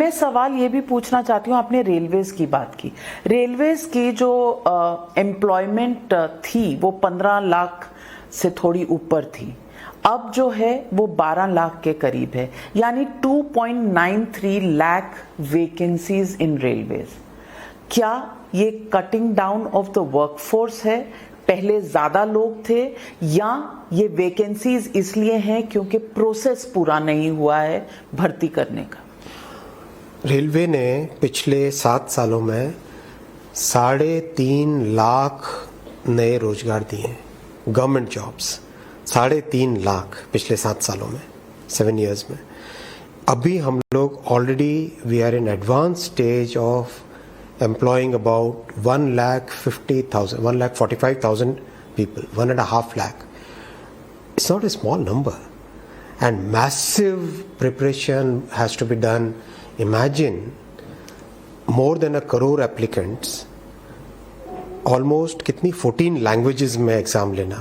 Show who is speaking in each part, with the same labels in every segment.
Speaker 1: मैं सवाल ये भी पूछना चाहती हूँ, आपने रेलवेज की बात की, रेलवेज की जो एम्प्लॉयमेंट थी वो 15 लाख से थोड़ी ऊपर थी, अब जो है वो 12 लाख के करीब है, यानी 2.93 लाख वैकेंसीज इन रेलवेज। क्या ये cutting down of the workforce है, पहले ज्यादा लोग थे, या ये वैकेंसीज इसलिए हैं क्योंकि प्रोसेस पूरा नहीं हुआ है भर्ती करने का?
Speaker 2: रेलवे ने पिछले 7 सालों में 3.5 लाख नए रोजगार दिए हैं, गवर्नमेंट जॉब्स 3.5 लाख पिछले 7 सालों में, 7 इयर्स में। अभी हम लोग already we are in advance stage of employing about 1,45,000 people, 1.5 lakh. It's not a small number, and massive preparation has to be done. Imagine more than 1 crore applicants, almost कितनी 14 languages में exam लेना,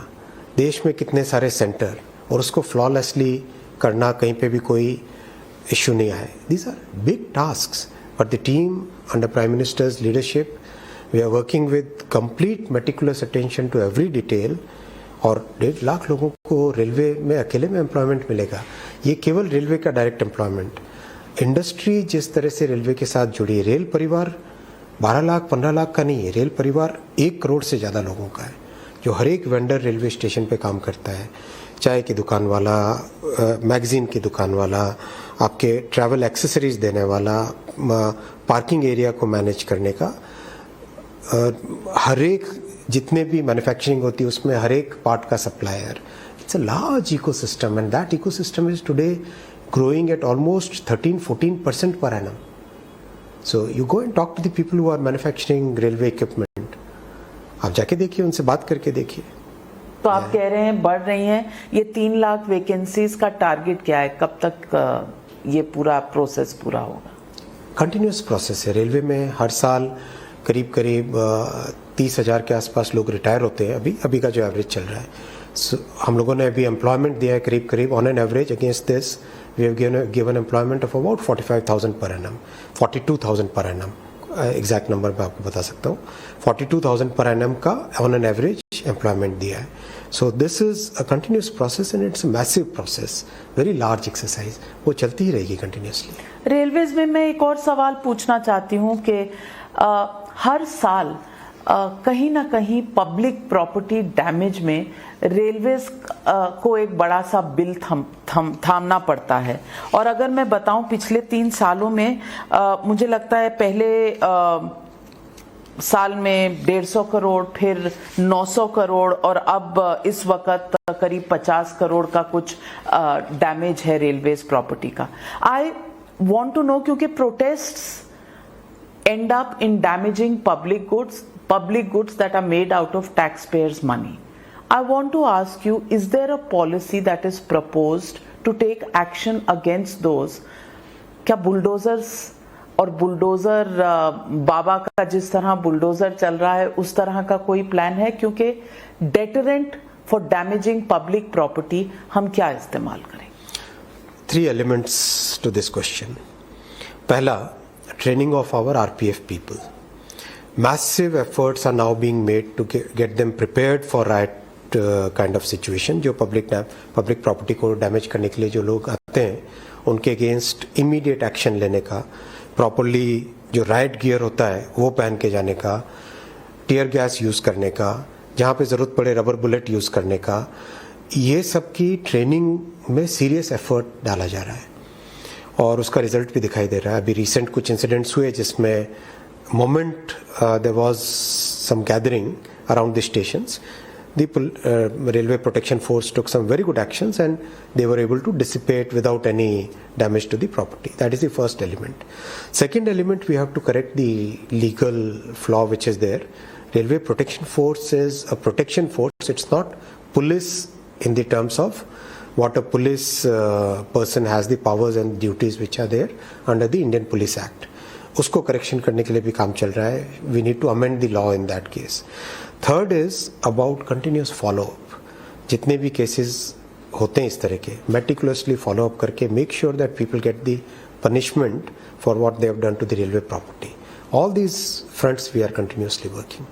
Speaker 2: देश में कितने सारे centre, और उसको flawlessly करना, कहीं पे भी कोई इश्यू नहीं आए. These are big tasks. But the team under Prime Minister's leadership, we are working with complete meticulous attention to every detail. और 1.5 लाख लोगों को रेलवे में अकेले में एम्प्लॉयमेंट मिलेगा. ये केवल रेलवे का डायरेक्ट एम्प्लॉयमेंट. इंडस्ट्री जिस तरह से रेलवे के साथ जुड़ी है, रेल परिवार 12 लाख 15 लाख का नहीं है, रेल परिवार 1 करोड़ से ज़्यादा लोगों का है, जो हर एक वेंडर रेलवे स्टेशन पे काम करता है. चाय की दुकान वाला, मैगजीन की दुकान वाला, आपके ट्रैवल एक्सेसरीज देने वाला, पार्किंग एरिया को मैनेज करने का, हर एक जितने भी मैन्युफैक्चरिंग होती है उसमें हर एक पार्ट का supplier. It's a large ecosystem, and that ecosystem is today growing at almost 13-14% per annum. So you go and talk to the people who are manufacturing railway equipment. आप जाके देखिए, उनसे बात करके देखिए.
Speaker 1: तो आप कह रहे हैं बढ़ रही हैं. ये 3 लाख वैकेंसीज का टारगेट क्या है, कब तक ये पूरा प्रोसेस पूरा होगा?
Speaker 2: कंटिन्यूस प्रोसेस है. रेलवे में हर साल करीब 30,000 के आसपास लोग रिटायर होते हैं. अभी का जो एवरेज चल रहा है, हम लोगों ने अभी एम्प्लॉयमेंट दिया है करीब on an average against this we have given employment of about 45,000 per annum, 42,000 per annum. Exact number मैं आपको बता सकता हूँ. 42,000 पर एनम का ऑन एन एवरेज एम्प्लॉयमेंट दिया है. So this is a continuous process and it's a massive process, very large exercise. वो चलती ही रहेगी continuously.
Speaker 1: रेलवेज में मैं एक और सवाल पूछना चाहती हूँ कि हर साल कहीं ना कहीं पब्लिक प्रॉपर्टी डैमेज में रेलवेज को एक बड़ा सा बिल थामना पड़ता है. और अगर मैं बताऊं पिछले 3 सालों में मुझे लगता है पहले साल में 150 करोड़, फिर 900 करोड़, और अब इस वक्त करीब 50 करोड़ का कुछ डैमेज है रेलवेज प्रॉपर्टी का. आई वांट टू नो, क्योंकि protests end up in damaging public goods that are made out of tax payers money. I want to ask you, is there a policy that is proposed to take action against those? क्या bulldozers और bulldozer बाबा का जिस तरह bulldozer चल रहा है उस तरह का कोई प्लान है? क्योंकि deterrent for damaging public property हम क्या इस्तेमाल करें?
Speaker 2: 3 elements to this question. पहला, training of our RPF people. Massive efforts are now being made to get them prepared for riot kind of situation. जो public property को damage करने के लिए जो लोग आते हैं उनके अगेंस्ट इमीडिएट एक्शन लेने का, प्रॉपरली जो राइट गियर होता है वो पहन के जाने का, टीयर गैस यूज़ करने का, जहाँ पे ज़रूरत पड़े रबर बुलेट यूज़ करने का, ये सब की ट्रेनिंग में सीरियस एफर्ट डाला जा रहा है और उसका रिजल्ट भी दिखाई दे रहा है. अभी रिसेंट कुछ इंसिडेंट्स हुए जिसमें moment there was some gathering around the stations, the railway protection force took some very good actions and they were able to dissipate without any damage to the property. That is the first element. Second element, we have to correct the legal flaw which is there. Railway protection force is a protection force. It's not police in the terms of what a police person has the powers and duties which are there under the Indian Police Act. उसको correction करने के लिए भी काम चल रहा है. We need to amend the law in that case. Third is about continuous follow up. जितने भी केसेस होते हैं इस तरह के, मेटिकुलसली फॉलोअप करके make sure that people get the punishment for what they have done to the railway property. All these fronts we are continuously working.